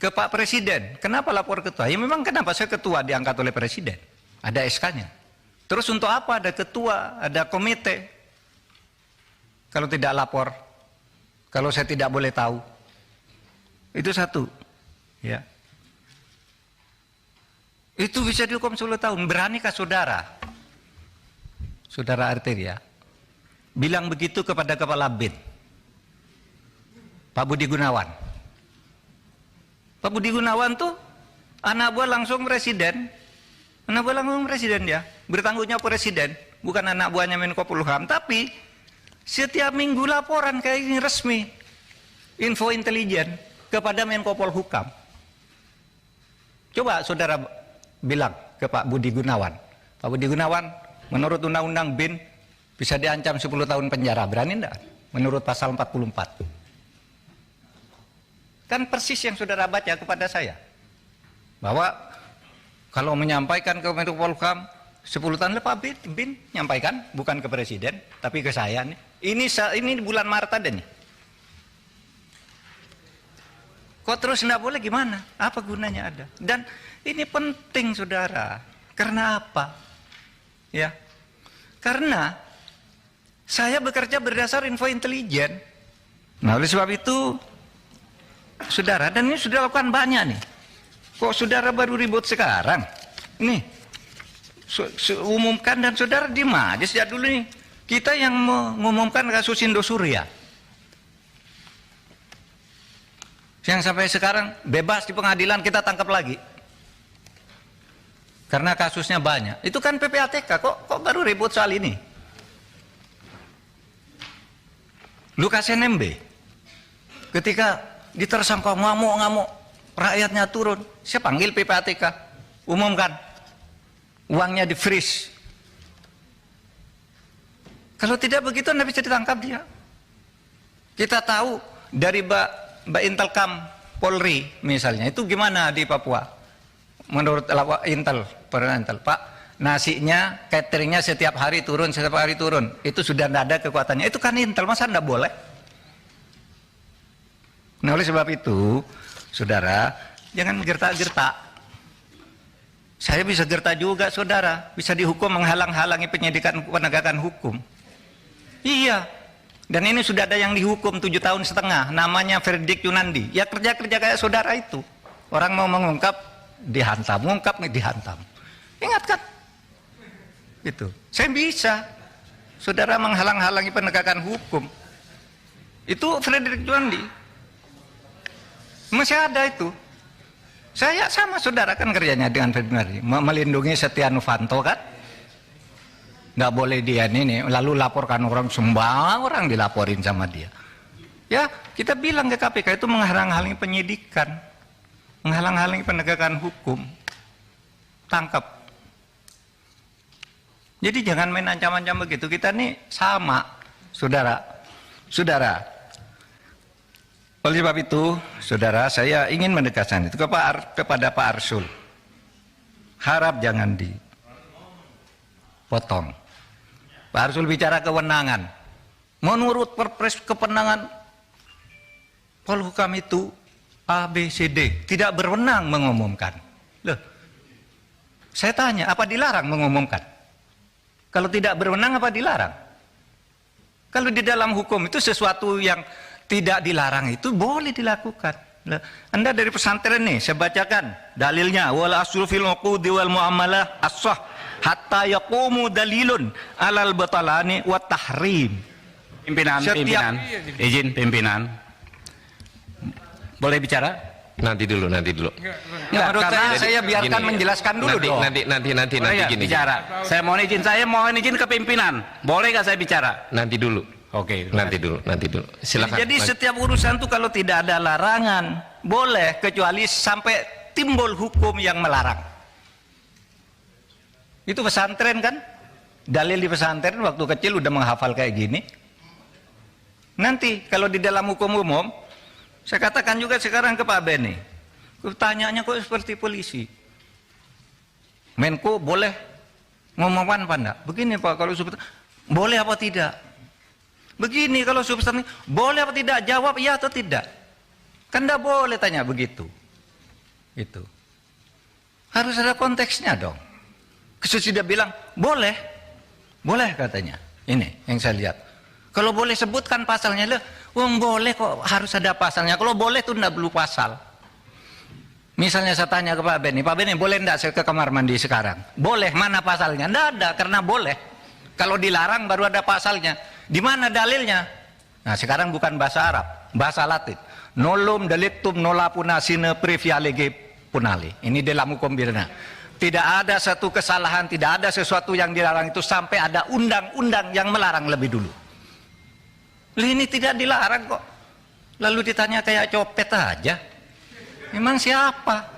ke Pak Presiden. Kenapa lapor ketua? Ya memang kenapa saya ketua diangkat oleh Presiden. Ada SK-nya. Terus untuk apa ada ketua, ada komite? Kalau tidak lapor, kalau saya tidak boleh tahu. Itu satu. Ya. Itu bisa dihukum 10 tahun. Beranikah saudara? Saudara Arteria bilang begitu kepada Kepala BIN, Pak Budi Gunawan. Pak Budi Gunawan tuh anak buah langsung presiden. Anak buah langsung presiden dia. Bertanggung jawab presiden, bukan anak buahnya Menko Polhukam. Tapi setiap minggu laporan kayak ini resmi. Info intelijen kepada Menko Polhukam. Coba saudara bilang ke Pak Budi Gunawan. Pak Budi Gunawan, menurut Undang-Undang BIN bisa diancam 10 tahun penjara. Berani enggak? Menurut pasal 44. Kan persis yang saudara baca kepada saya. Bahwa kalau menyampaikan ke Menko Polhukam 10 tahun lepas BIN nyampaikan, bukan ke presiden, tapi ke saya nih. Ini bulan Maret ada nih. Kok terus enggak boleh gimana? Apa gunanya ada? Dan ini penting saudara. Karena apa? Ya. Karena saya bekerja berdasar info intelijen. Nah, oleh sebab itu saudara, dan ini sudah lakukan banyak nih. Kok saudara baru ribut sekarang? Nih, umumkan dan saudara diem aja sejak dulu nih. Kita yang mengumumkan kasus Indosuria. Yang sampai sekarang bebas di pengadilan kita tangkap lagi. Karena kasusnya banyak. Itu kan PPATK, kok baru ribut soal ini? Lukas NMB, ketika ditersangka ngamuk-ngamuk, rakyatnya turun, saya panggil PPATK, umumkan, uangnya di freeze. Kalau tidak begitu, Anda bisa ditangkap dia. Kita tahu dari Mbak Intelkam Polri misalnya, itu gimana di Papua? Menurut Intel, Pak, nasinya, cateringnya setiap hari turun, itu sudah tidak ada kekuatannya. Itu kan Intel, masa tidak boleh? Nah, oleh sebab itu, saudara, jangan gertak-gertak. Saya bisa gertak juga, saudara. Bisa dihukum menghalang-halangi penyidikan penegakan hukum. Iya. Dan ini sudah ada yang dihukum 7,5 tahun, namanya Verdik Yunandi. Ya kerja-kerja kayak saudara itu. Orang mau mengungkap, dihantam, mengungkap, dihantam. Ingat kan? Itu. Saya bisa. Saudara menghalang-halangi penegakan hukum. Itu Verdik Yunandi. Masih ada itu. Saya sama saudara kan kerjanya dengan Verdik Yunandi. Melindungi Setia Novanto kan? Nggak boleh dia ini, lalu laporkan orang, sembarang orang dilaporin sama dia. Ya, kita bilang ke KPK itu menghalang-halangi penyidikan, menghalang-halangi penegakan hukum. Tangkap. Jadi jangan main ancam-ancam begitu. Kita nih sama, saudara. Oleh sebab itu, saudara, saya ingin menegaskan itu kepada Pak Arsul. Harap jangan dipotong. Pak Arsul bicara kewenangan. Menurut Perpres kewenangan Polhukam itu A, B, C, D. Tidak berwenang mengumumkan. Loh, saya tanya, apa dilarang mengumumkan? Kalau tidak berwenang, apa dilarang? Kalau di dalam hukum itu sesuatu yang tidak dilarang itu boleh dilakukan. Loh, Anda dari pesantren nih, saya bacakan dalilnya. Wal aslu fil uqudi wal muamalah as-sah hatta yaqumu dalilun alal batalani wa tahrim. Pimpinan, izin pimpinan. Boleh bicara? Nanti dulu. Menurut saya biarkan gini, menjelaskan dulu dong. Nanti gini. Bicara. Saya mohon izin ke pimpinan. Boleh nggak saya bicara? Nanti dulu. Oke. Nanti dulu. Silakan. Jadi setiap urusan tuh kalau tidak ada larangan, boleh, kecuali sampai timbul hukum yang melarang. Itu pesantren kan? Dalil di pesantren waktu kecil udah menghafal kayak gini. Nanti kalau di dalam hukum umum, saya katakan juga sekarang ke Pak Beni. Tanyanya kok seperti polisi. Menko boleh ngomongkan apa enggak? Begini Pak, kalau substansi boleh apa tidak? Begini kalau substansi boleh apa tidak? Jawab iya atau tidak. Kan enggak boleh tanya begitu. Itu. Harus ada konteksnya dong. Sesudah bilang, boleh. Boleh katanya. Ini yang saya lihat. Kalau boleh sebutkan pasalnya, boleh kok harus ada pasalnya. Kalau boleh itu tidak perlu pasal. Misalnya saya tanya ke Pak Beni, boleh enggak saya ke kamar mandi sekarang? Boleh, mana pasalnya? Tidak ada, karena boleh. Kalau dilarang baru ada pasalnya. Di mana dalilnya? Nah sekarang bukan bahasa Arab, bahasa Latin. Nolum delictum nola puna sine previa lege punali. Ini dalam hukum pidana. Tidak ada satu kesalahan, tidak ada sesuatu yang dilarang itu sampai ada undang-undang yang melarang lebih dulu. Ini tidak dilarang kok. Lalu ditanya kayak copet aja. Memang siapa?